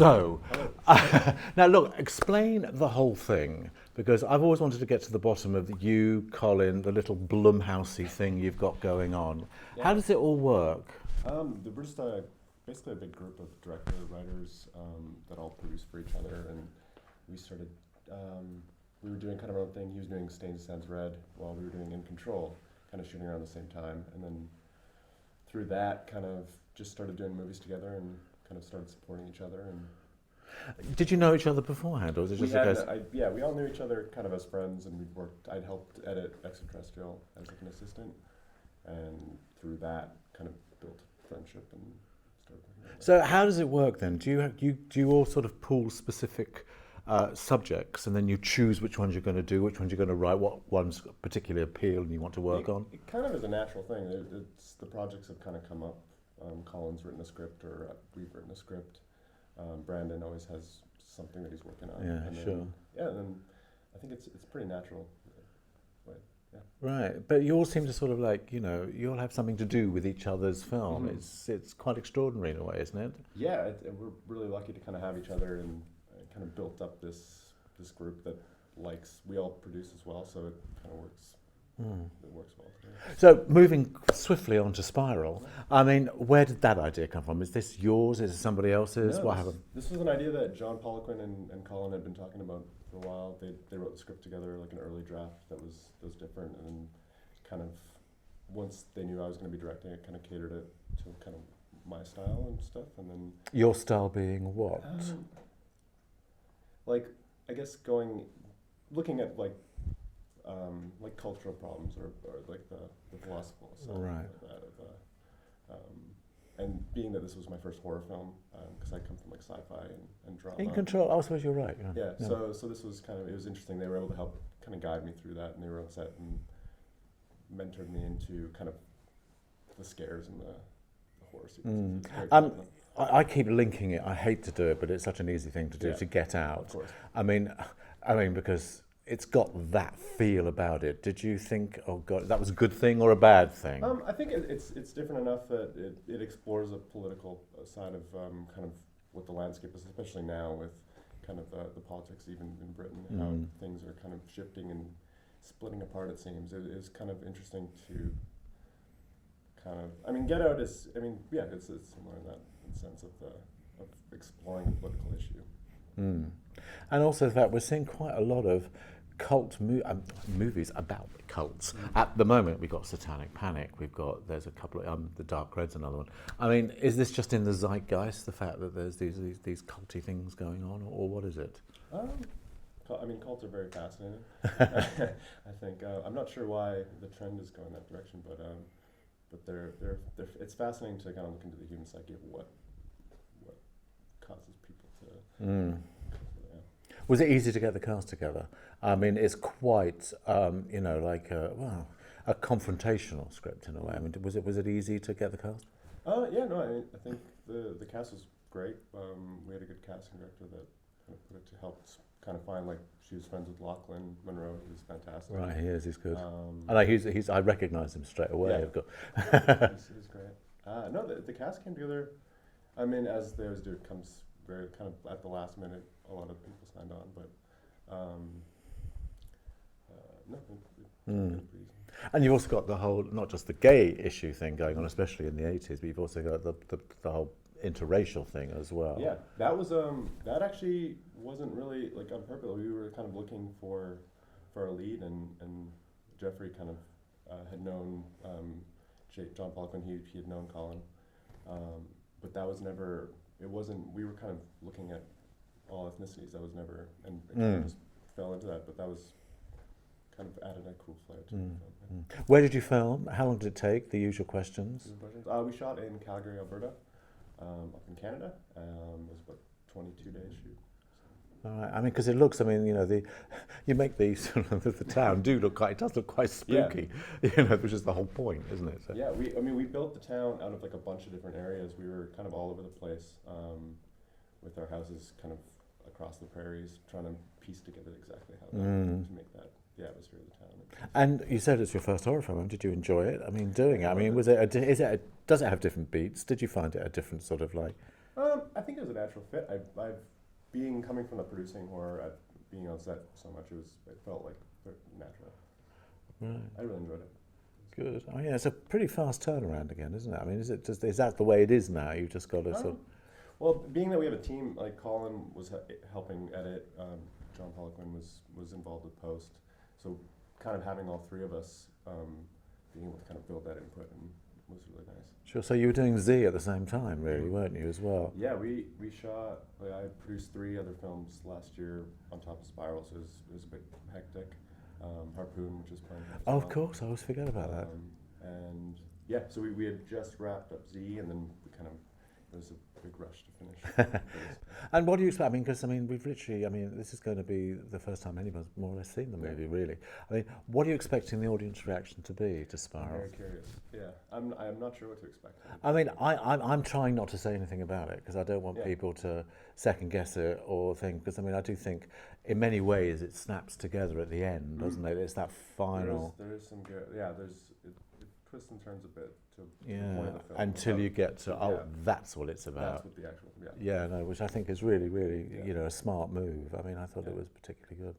So, now look, explain the whole thing, because I've always wanted to get to the bottom of you, Colin, the little Blumhousey thing you've got going on. Yeah. How does it all work? We're just basically a big group of director writers that all produce for each other, and we started. We were doing kind of our own thing. He was doing Stains Sands Red while we were doing In Control, kind of shooting around the same time, and then through that, kind of just started doing movies together and kind of started supporting each other. And Did you know each other beforehand, or was it just a case? we all knew each other kind of as friends, and we'd worked. I'd helped edit Extraterrestrial as like an assistant, and through that, kind of built friendship and started working together. So how does it work then? Do you all sort of pool specific subjects, and then you choose which ones you're going to do, which ones you're going to write, what ones particularly appeal and you want to work on? It kind of is a natural thing. It's the projects have kind of come up. Colin's written a script, or we've written a script. Brandon always has something that he's working on. Yeah, and then, sure. Yeah, and then I think it's pretty natural. Yeah. Right, but you all seem to sort of like, you all have something to do with each other's film. Mm-hmm. It's quite extraordinary in a way, isn't it? Yeah, we're really lucky to kind of have each other, and kind of built up this group that we all produce as well, so it kind of works. It works well together. So moving swiftly on to Spiral, I mean, where did that idea come from? Is this yours? Is it somebody else's? No, What happened? This was an idea that John Poliquin and Colin had been talking about for a while. They wrote the script together, like an early draft that was different, and then kind of once they knew I was going to be directing it, kind of catered it to kind of my style and stuff, and then Your style being what? like I guess looking at like cultural problems or like the philosophical side Right. of that and being that this was my first horror film, because I come from like sci-fi and drama. In Control, I suppose you're right. Yeah. So this was it was interesting. They were able to help kind of guide me through that, and they were on set and mentored me into kind of the scares and the horror sequences. It's very fun. I keep linking it. I hate to do it, but it's such an easy thing to do, Yeah. to get out. Of course. I mean, because it's got that feel about it. Did you think, oh God, that was a good thing or a bad thing? I think it's different enough that it explores a political side of kind of what the landscape is, especially now with kind of the politics even in Britain, how things are kind of shifting and splitting apart, it seems. It is kind of interesting to kind of, Get Out is, it's similar in that sense of exploring a political issue. And also the fact we're seeing quite a lot of cult movies about cults. At the moment, we've got Satanic Panic. There's a couple of The Dark Red's another one. I mean, is this just in the zeitgeist, the fact that there's these culty things going on, or what is it? Cults are very fascinating. I think I'm not sure why the trend is going that direction, but they're it's fascinating to kind of look into the human psyche of what causes people to. Was it easy to get the cast together? I mean, it's quite, like a confrontational script in a way. I mean, was it easy to get the cast? I think the cast was great. We had a good casting director that kind of put it to help kind of find, like, she was friends with Lachlan Monroe. He was fantastic. Right, he is. He's good. And I recognise him straight away. Yeah. He's great. The cast came together. I mean, as they always do, it comes very kind of at the last minute. A lot of people signed on, but pretty easy. And you've also got the whole, not just the gay issue thing going on, especially in the 80s, but you've also got the whole interracial thing as well. Yeah, that was that actually wasn't really like on purpose. We were kind of looking for a lead, and Jeffrey kind of had known John Poliquin. He had known Colin, but that was never. It wasn't. We were kind of looking at all ethnicities. That was never, and kind of just fell into that. But that was kind of added a cool flair to the film. Where did you film? How long did it take? The usual questions. We shot in Calgary, Alberta, up in Canada. It was about 22 days shoot. All right. I mean, because it looks. I mean, you make these the town it does look quite spooky. Yeah. Which is the whole point, isn't it? So. Yeah. We built the town out of like a bunch of different areas. We were kind of all over the place, with our houses kind of across the prairies, trying to piece together exactly how to make that the atmosphere of the town. And you said it's your first horror film. Did you enjoy it? I mean, doing it. I mean, does it have different beats? Did you find it a different sort of like? I think it was a natural fit. I've being coming from the producing horror, being on set so much, it felt like natural. Right. I really enjoyed it. Good. Oh yeah, it's a pretty fast turnaround again, isn't it? I mean, is that the way it is now? You've just got to sort of... Well, being that we have a team, like Colin was helping edit, John Poliquin was involved with post, so kind of having all three of us being able to kind of build that input and was really nice. Sure. So you were doing Z at the same time, really, weren't you, as well? Yeah, we shot. Like, I produced 3 other films last year on top of Spiral, so it was a bit hectic. Harpoon, which is playing. Oh, of course, I always forget about that. And yeah, so we had just wrapped up Z, and then we kind of, there was a big rush to finish. And what do you expect? I mean, because we've literally, this is going to be the first time anyone's more or less seen the movie, really. I mean, what are you expecting the audience reaction to be to Spiral? I'm very curious. Yeah, I'm not sure what to expect. I mean, I'm trying not to say anything about it because I don't want people to second guess it or think, because I do think in many ways it snaps together at the end, doesn't it? It's that final... There is some good, it twists and turns a bit to the yeah, point of the film. until you get to, that's what it's about. That's what the actual, Yeah, no, which I think is really, really, a smart move. I mean, I thought it was particularly good.